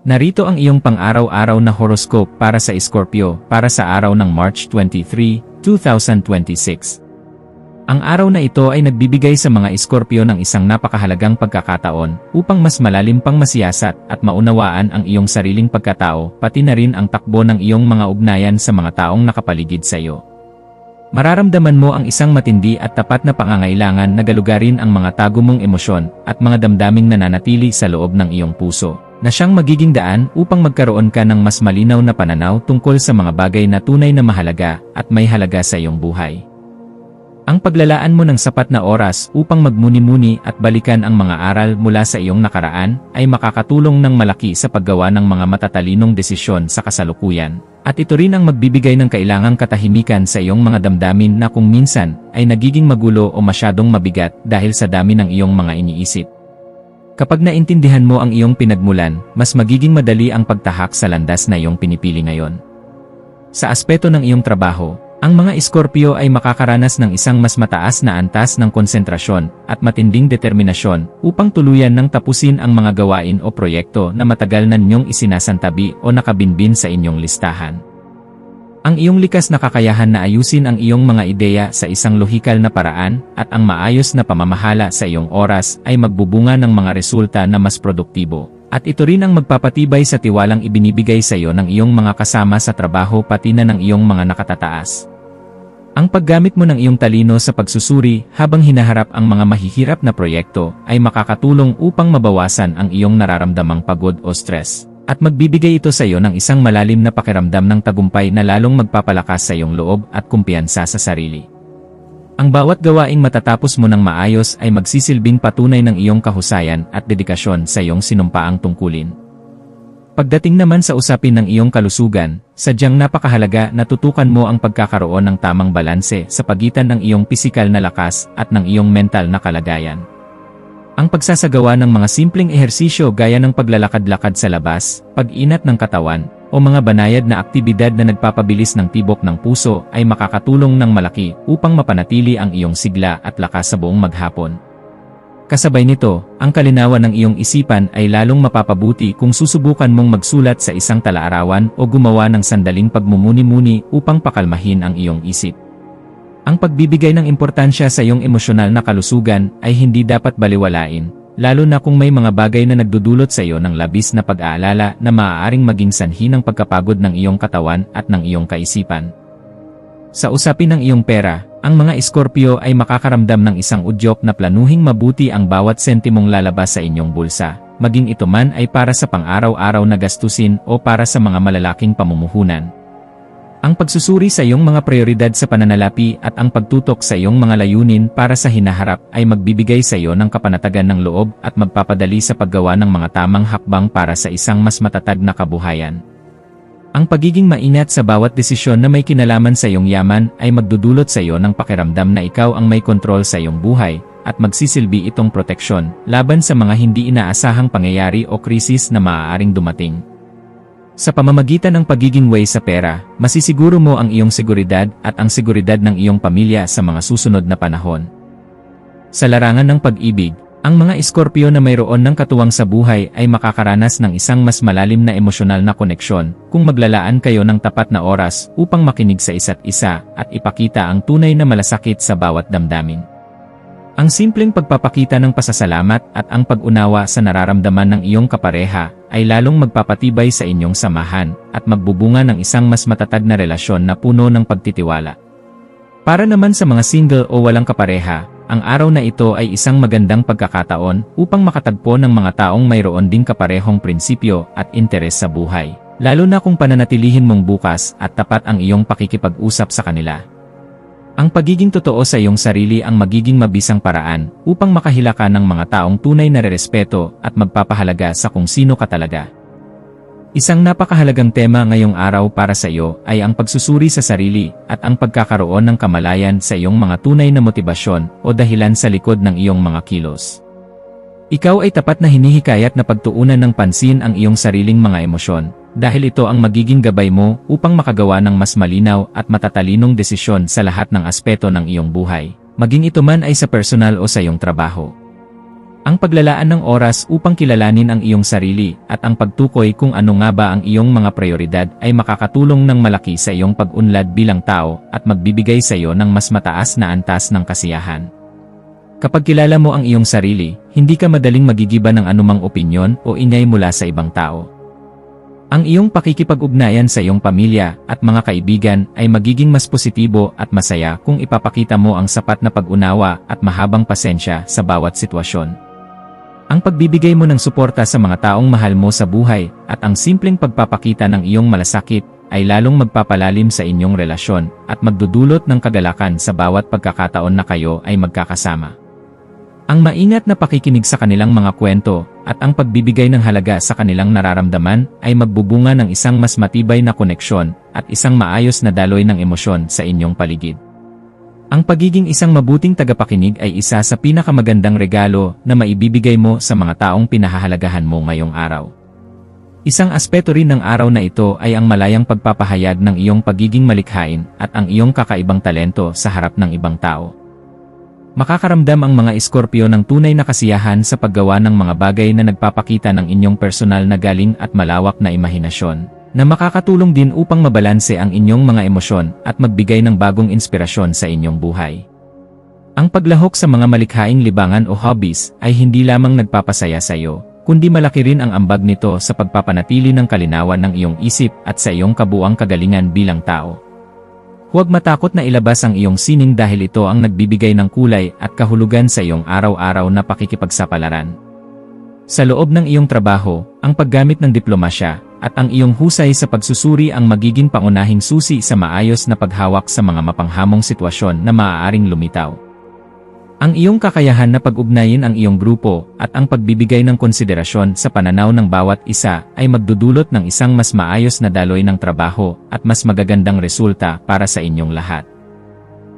Narito ang iyong pang-araw-araw na horoscope para sa Scorpio para sa araw ng March 23, 2026. Ang araw na ito ay nagbibigay sa mga Scorpio ng isang napakahalagang pagkakataon upang mas malalim pang masiyasat at maunawaan ang iyong sariling pagkatao pati na rin ang takbo ng iyong mga ugnayan sa mga taong nakapaligid sa iyo. Mararamdaman mo ang isang matindi at tapat na pangangailangan na galugarin ang mga tago mong emosyon at mga damdaming nananatili sa loob ng iyong puso, na siyang magiging daan upang magkaroon ka ng mas malinaw na pananaw tungkol sa mga bagay na tunay na mahalaga at may halaga sa iyong buhay. Ang paglalaan mo ng sapat na oras upang magmuni-muni at balikan ang mga aral mula sa iyong nakaraan ay makakatulong ng malaki sa paggawa ng mga matatalinong desisyon sa kasalukuyan. At ito rin ang magbibigay ng kailangang katahimikan sa iyong mga damdamin na kung minsan ay nagiging magulo o masyadong mabigat dahil sa dami ng iyong mga iniisip. Kapag naintindihan mo ang iyong pinagmulan, mas magiging madali ang pagtahak sa landas na iyong pinipili ngayon. Sa aspeto ng iyong trabaho, ang mga Scorpio ay makakaranas ng isang mas mataas na antas ng konsentrasyon at matinding determinasyon upang tuluyan ng tapusin ang mga gawain o proyekto na matagal na ninyong isinasantabi o nakabinbin sa inyong listahan. Ang iyong likas na kakayahan na ayusin ang iyong mga ideya sa isang lohikal na paraan at ang maayos na pamamahala sa iyong oras ay magbubunga ng mga resulta na mas produktibo. At ito rin ang magpapatibay sa tiwalang ibinibigay sa iyo ng iyong mga kasama sa trabaho pati na ng iyong mga nakatataas. Ang paggamit mo ng iyong talino sa pagsusuri habang hinaharap ang mga mahihirap na proyekto ay makakatulong upang mabawasan ang iyong nararamdamang pagod o stress. At magbibigay ito sa iyo ng isang malalim na pakiramdam ng tagumpay na lalong magpapalakas sa iyong loob at kumpiyansa sa sarili. Ang bawat gawaing matatapos mo ng maayos ay magsisilbing patunay ng iyong kahusayan at dedikasyon sa iyong sinumpaang tungkulin. Pagdating naman sa usapin ng iyong kalusugan, sadyang napakahalaga na tutukan mo ang pagkakaroon ng tamang balanse sa pagitan ng iyong pisikal na lakas at ng iyong mental na kalagayan. Ang pagsasagawa ng mga simpleng ehersisyo gaya ng paglalakad-lakad sa labas, pag-inat ng katawan, o mga banayad na aktibidad na nagpapabilis ng tibok ng puso ay makakatulong ng malaki upang mapanatili ang iyong sigla at lakas sa buong maghapon. Kasabay nito, ang kalinawan ng iyong isipan ay lalong mapapabuti kung susubukan mong magsulat sa isang talaarawan o gumawa ng sandaling pagmumuni-muni upang pakalmahin ang iyong isip. Ang pagbibigay ng importansya sa iyong emosyonal na kalusugan ay hindi dapat baliwalain, lalo na kung may mga bagay na nagdudulot sa iyo ng labis na pag-aalala na maaaring maging sanhi ng pagkapagod ng iyong katawan at ng iyong kaisipan. Sa usapin ng iyong pera, ang mga Scorpio ay makakaramdam ng isang udyok na planuhing mabuti ang bawat sentimong lalabas sa inyong bulsa, maging ito man ay para sa pang-araw-araw na gastusin o para sa mga malalaking pamumuhunan. Ang pagsusuri sa iyong mga prioridad sa pananalapi at ang pagtutok sa iyong mga layunin para sa hinaharap ay magbibigay sa iyo ng kapanatagan ng loob at magpapadali sa paggawa ng mga tamang hakbang para sa isang mas matatag na kabuhayan. Ang pagiging maingat sa bawat desisyon na may kinalaman sa iyong yaman ay magdudulot sa iyo ng pakiramdam na ikaw ang may kontrol sa iyong buhay at magsisilbi itong proteksyon laban sa mga hindi inaasahang pangyayari o krisis na maaaring dumating. Sa pamamagitan ng pagiging way sa pera, masisiguro mo ang iyong seguridad at ang seguridad ng iyong pamilya sa mga susunod na panahon. Sa larangan ng pag-ibig, ang mga Scorpio na mayroon ng katuwang sa buhay ay makakaranas ng isang mas malalim na emosyonal na koneksyon kung maglalaan kayo ng tapat na oras upang makinig sa isa't isa at ipakita ang tunay na malasakit sa bawat damdamin. Ang simpleng pagpapakita ng pasasalamat at ang pag-unawa sa nararamdaman ng iyong kapareha ay lalong magpapatibay sa inyong samahan at magbubunga ng isang mas matatag na relasyon na puno ng pagtitiwala. Para naman sa mga single o walang kapareha, ang araw na ito ay isang magandang pagkakataon upang makatagpo ng mga taong mayroon ding kaparehong prinsipyo at interes sa buhay, lalo na kung pananatilihin mong bukas at tapat ang iyong pakikipag-usap sa kanila. Ang pagiging totoo sa iyong sarili ang magiging mabisang paraan upang makahila ka ng mga taong tunay na rerespeto at magpapahalaga sa kung sino ka talaga. Isang napakahalagang tema ngayong araw para sa iyo ay ang pagsusuri sa sarili at ang pagkakaroon ng kamalayan sa iyong mga tunay na motibasyon o dahilan sa likod ng iyong mga kilos. Ikaw ay tapat na hinihikayat na pagtuunan ng pansin ang iyong sariling mga emosyon, dahil ito ang magiging gabay mo upang makagawa ng mas malinaw at matatalinong desisyon sa lahat ng aspeto ng iyong buhay, maging ito man ay sa personal o sa iyong trabaho. Ang paglalaan ng oras upang kilalanin ang iyong sarili at ang pagtukoy kung ano nga ba ang iyong mga prioridad ay makakatulong ng malaki sa iyong pag-unlad bilang tao at magbibigay sa iyo ng mas mataas na antas ng kasiyahan. Kapag kilala mo ang iyong sarili, hindi ka madaling magigiba ng anumang opinyon o ingay mula sa ibang tao. Ang iyong pakikipag-ugnayan sa iyong pamilya at mga kaibigan ay magiging mas positibo at masaya kung ipapakita mo ang sapat na pag-unawa at mahabang pasensya sa bawat sitwasyon. Ang pagbibigay mo ng suporta sa mga taong mahal mo sa buhay at ang simpleng pagpapakita ng iyong malasakit ay lalong magpapalalim sa inyong relasyon at magdudulot ng kagalakan sa bawat pagkakataon na kayo ay magkakasama. Ang maingat na pakikinig sa kanilang mga kwento at ang pagbibigay ng halaga sa kanilang nararamdaman ay magbubunga ng isang mas matibay na koneksyon at isang maayos na daloy ng emosyon sa inyong paligid. Ang pagiging isang mabuting tagapakinig ay isa sa pinakamagandang regalo na maibibigay mo sa mga taong pinahahalagahan mo ngayong araw. Isang aspeto rin ng araw na ito ay ang malayang pagpapahayag ng iyong pagiging malikhain at ang iyong kakaibang talento sa harap ng ibang tao. Makakaramdam ang mga Scorpio ng tunay na kasiyahan sa paggawa ng mga bagay na nagpapakita ng inyong personal na galing at malawak na imahinasyon, na makakatulong din upang mabalanse ang inyong mga emosyon at magbigay ng bagong inspirasyon sa inyong buhay. Ang paglahok sa mga malikhaing libangan o hobbies ay hindi lamang nagpapasaya sa iyo, kundi malaki rin ang ambag nito sa pagpapanatili ng kalinawan ng iyong isip at sa iyong kabuuang kagalingan bilang tao. Huwag matakot na ilabas ang iyong sining dahil ito ang nagbibigay ng kulay at kahulugan sa iyong araw-araw na pakikipagsapalaran. Sa loob ng iyong trabaho, ang paggamit ng diplomasya at ang iyong husay sa pagsusuri ang magiging pangunahing susi sa maayos na paghawak sa mga mapanghamong sitwasyon na maaaring lumitaw. Ang iyong kakayahan na pag-ugnayin ang iyong grupo at ang pagbibigay ng konsiderasyon sa pananaw ng bawat isa ay magdudulot ng isang mas maayos na daloy ng trabaho at mas magagandang resulta para sa inyong lahat.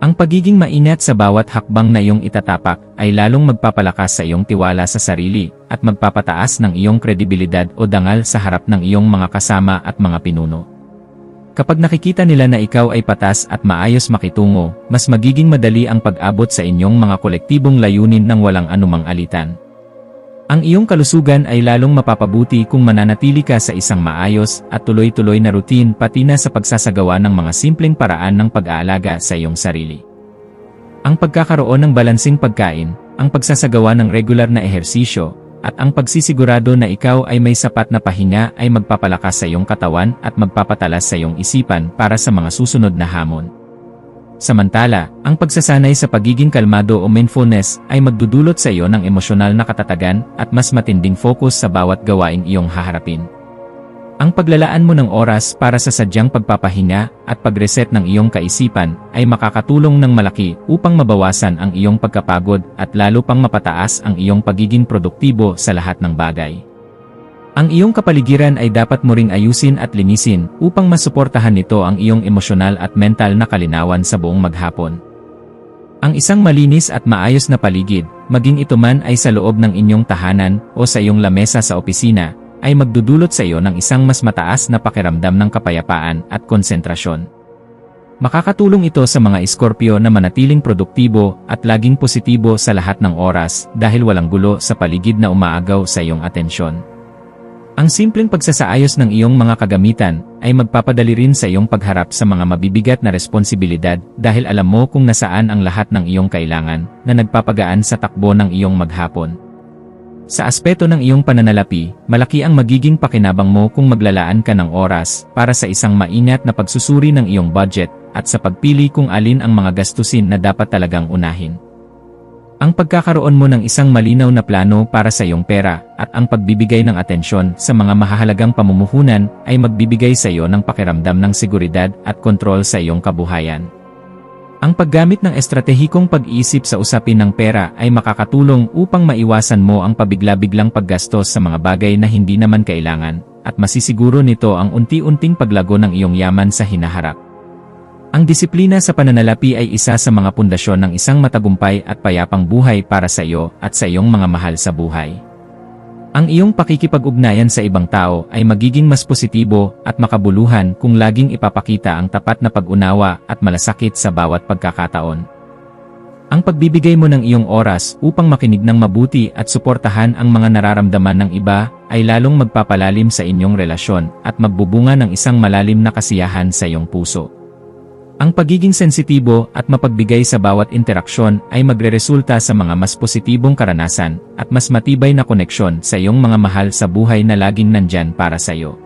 Ang pagiging maingat sa bawat hakbang na iyong itatapak ay lalong magpapalakas sa iyong tiwala sa sarili at magpapataas ng iyong kredibilidad o dangal sa harap ng iyong mga kasama at mga pinuno. Kapag nakikita nila na ikaw ay patas at maayos makitungo, mas magiging madali ang pag-abot sa inyong mga kolektibong layunin ng walang anumang alitan. Ang iyong kalusugan ay lalong mapapabuti kung mananatili ka sa isang maayos at tuloy-tuloy na routine pati na sa pagsasagawa ng mga simpleng paraan ng pag-aalaga sa iyong sarili. Ang pagkakaroon ng balansing pagkain, ang pagsasagawa ng regular na ehersisyo, at ang pagsisigurado na ikaw ay may sapat na pahinga ay magpapalakas sa iyong katawan at magpapatalas sa iyong isipan para sa mga susunod na hamon. Samantala, ang pagsasanay sa pagiging kalmado o mindfulness ay magdudulot sa iyo ng emosyonal na katatagan at mas matinding focus sa bawat gawaing iyong haharapin. Ang paglalaan mo ng oras para sa sadyang pagpapahinga at pag-reset ng iyong kaisipan ay makakatulong ng malaki upang mabawasan ang iyong pagkapagod at lalo pang mapataas ang iyong pagiging produktibo sa lahat ng bagay. Ang iyong kapaligiran ay dapat mo ring ayusin at linisin upang masuportahan nito ang iyong emosyonal at mental na kalinawan sa buong maghapon. Ang isang malinis at maayos na paligid, maging ito man ay sa loob ng inyong tahanan o sa iyong lamesa sa opisina, ay magdudulot sa iyo ng isang mas mataas na pakiramdam ng kapayapaan at konsentrasyon. Makakatulong ito sa mga Scorpio na manatiling produktibo at laging positibo sa lahat ng oras dahil walang gulo sa paligid na umaagaw sa iyong atensyon. Ang simpleng pagsasaayos ng iyong mga kagamitan ay magpapadali rin sa iyong pagharap sa mga mabibigat na responsibilidad dahil alam mo kung nasaan ang lahat ng iyong kailangan na nagpapagaan sa takbo ng iyong maghapon. Sa aspeto ng iyong pananalapi, malaki ang magiging pakinabang mo kung maglalaan ka ng oras para sa isang maingat na pagsusuri ng iyong budget at sa pagpili kung alin ang mga gastusin na dapat talagang unahin. Ang pagkakaroon mo ng isang malinaw na plano para sa iyong pera at ang pagbibigay ng atensyon sa mga mahahalagang pamumuhunan ay magbibigay sa iyo ng pakiramdam ng seguridad at kontrol sa iyong kabuhayan. Ang paggamit ng estratehikong pag-iisip sa usapin ng pera ay makakatulong upang maiwasan mo ang pabigla-biglang paggastos sa mga bagay na hindi naman kailangan, at masisiguro nito ang unti-unting paglago ng iyong yaman sa hinaharap. Ang disiplina sa pananalapi ay isa sa mga pundasyon ng isang matagumpay at payapang buhay para sa iyo at sa iyong mga mahal sa buhay. Ang iyong pakikipag-ugnayan sa ibang tao ay magiging mas positibo at makabuluhan kung laging ipapakita ang tapat na pag-unawa at malasakit sa bawat pagkakataon. Ang pagbibigay mo ng iyong oras upang makinig ng mabuti at suportahan ang mga nararamdaman ng iba ay lalong magpapalalim sa inyong relasyon at magbubunga ng isang malalim na kasiyahan sa iyong puso. Ang pagiging sensitibo at mapagbigay sa bawat interaksyon ay magreresulta sa mga mas positibong karanasan at mas matibay na koneksyon sa iyong mga mahal sa buhay na laging nandyan para sa iyo.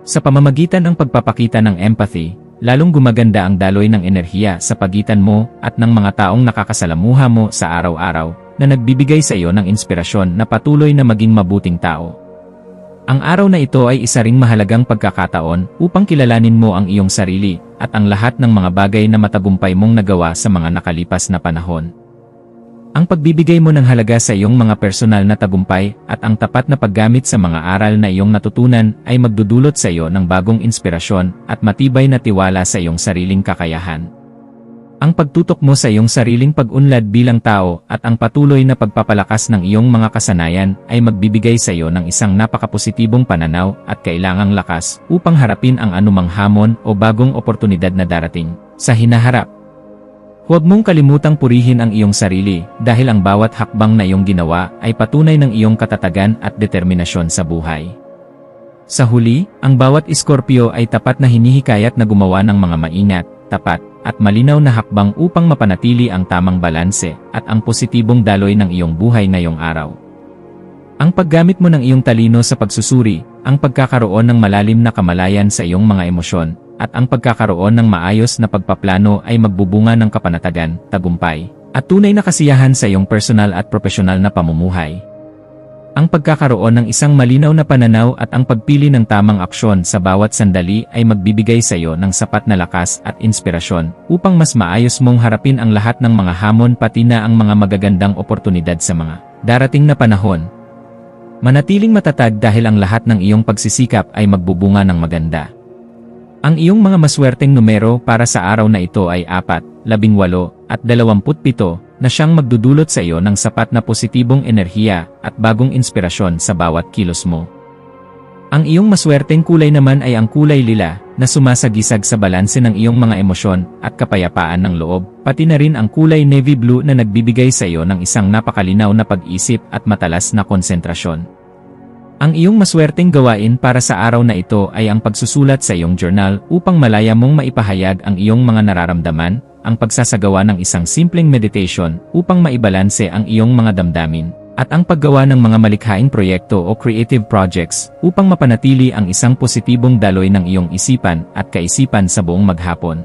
Sa pamamagitan ng pagpapakita ng empathy, lalong gumaganda ang daloy ng enerhiya sa pagitan mo at ng mga taong nakakasalamuha mo sa araw-araw na nagbibigay sa iyo ng inspirasyon na patuloy na maging mabuting tao. Ang araw na ito ay isa ring mahalagang pagkakataon upang kilalanin mo ang iyong sarili at ang lahat ng mga bagay na matagumpay mong nagawa sa mga nakalipas na panahon. Ang pagbibigay mo ng halaga sa iyong mga personal na tagumpay at ang tapat na paggamit sa mga aral na iyong natutunan ay magdudulot sa iyo ng bagong inspirasyon at matibay na tiwala sa iyong sariling kakayahan. Ang pagtutok mo sa iyong sariling pag-unlad bilang tao at ang patuloy na pagpapalakas ng iyong mga kasanayan ay magbibigay sa iyo ng isang napakapositibong pananaw at kailangang lakas upang harapin ang anumang hamon o bagong oportunidad na darating sa hinaharap. Huwag mong kalimutang purihin ang iyong sarili dahil ang bawat hakbang na iyong ginawa ay patunay ng iyong katatagan at determinasyon sa buhay. Sa huli, ang bawat Scorpio ay tapat na hinihikayat na gumawa ng mga maingat, tapat, at malinaw na hakbang upang mapanatili ang tamang balanse at ang positibong daloy ng iyong buhay ngayong araw. Ang paggamit mo ng iyong talino sa pagsusuri, ang pagkakaroon ng malalim na kamalayan sa iyong mga emosyon, at ang pagkakaroon ng maayos na pagpaplano ay magbubunga ng kapanatagan, tagumpay, at tunay na kasiyahan sa iyong personal at profesional na pamumuhay. Ang pagkakaroon ng isang malinaw na pananaw at ang pagpili ng tamang aksyon sa bawat sandali ay magbibigay sa iyo ng sapat na lakas at inspirasyon upang mas maayos mong harapin ang lahat ng mga hamon pati na ang mga magagandang oportunidad sa mga darating na panahon. Manatiling matatag dahil ang lahat ng iyong pagsisikap ay magbubunga ng maganda. Ang iyong mga maswerteng numero para sa araw na ito ay 4, 18, at 27 na siyang magdudulot sa iyo ng sapat na positibong enerhiya at bagong inspirasyon sa bawat kilos mo. Ang iyong maswerteng kulay naman ay ang kulay lila na sumasagisag sa balanse ng iyong mga emosyon at kapayapaan ng loob, pati na rin ang kulay navy blue na nagbibigay sa iyo ng isang napakalinaw na pag-isip at matalas na konsentrasyon. Ang iyong maswerteng gawain para sa araw na ito ay ang pagsusulat sa iyong journal upang malaya mong maipahayag ang iyong mga nararamdaman, ang pagsasagawa ng isang simpleng meditation upang maibalanse ang iyong mga damdamin, at ang paggawa ng mga malikhaing proyekto o creative projects upang mapanatili ang isang positibong daloy ng iyong isipan at kaisipan sa buong maghapon.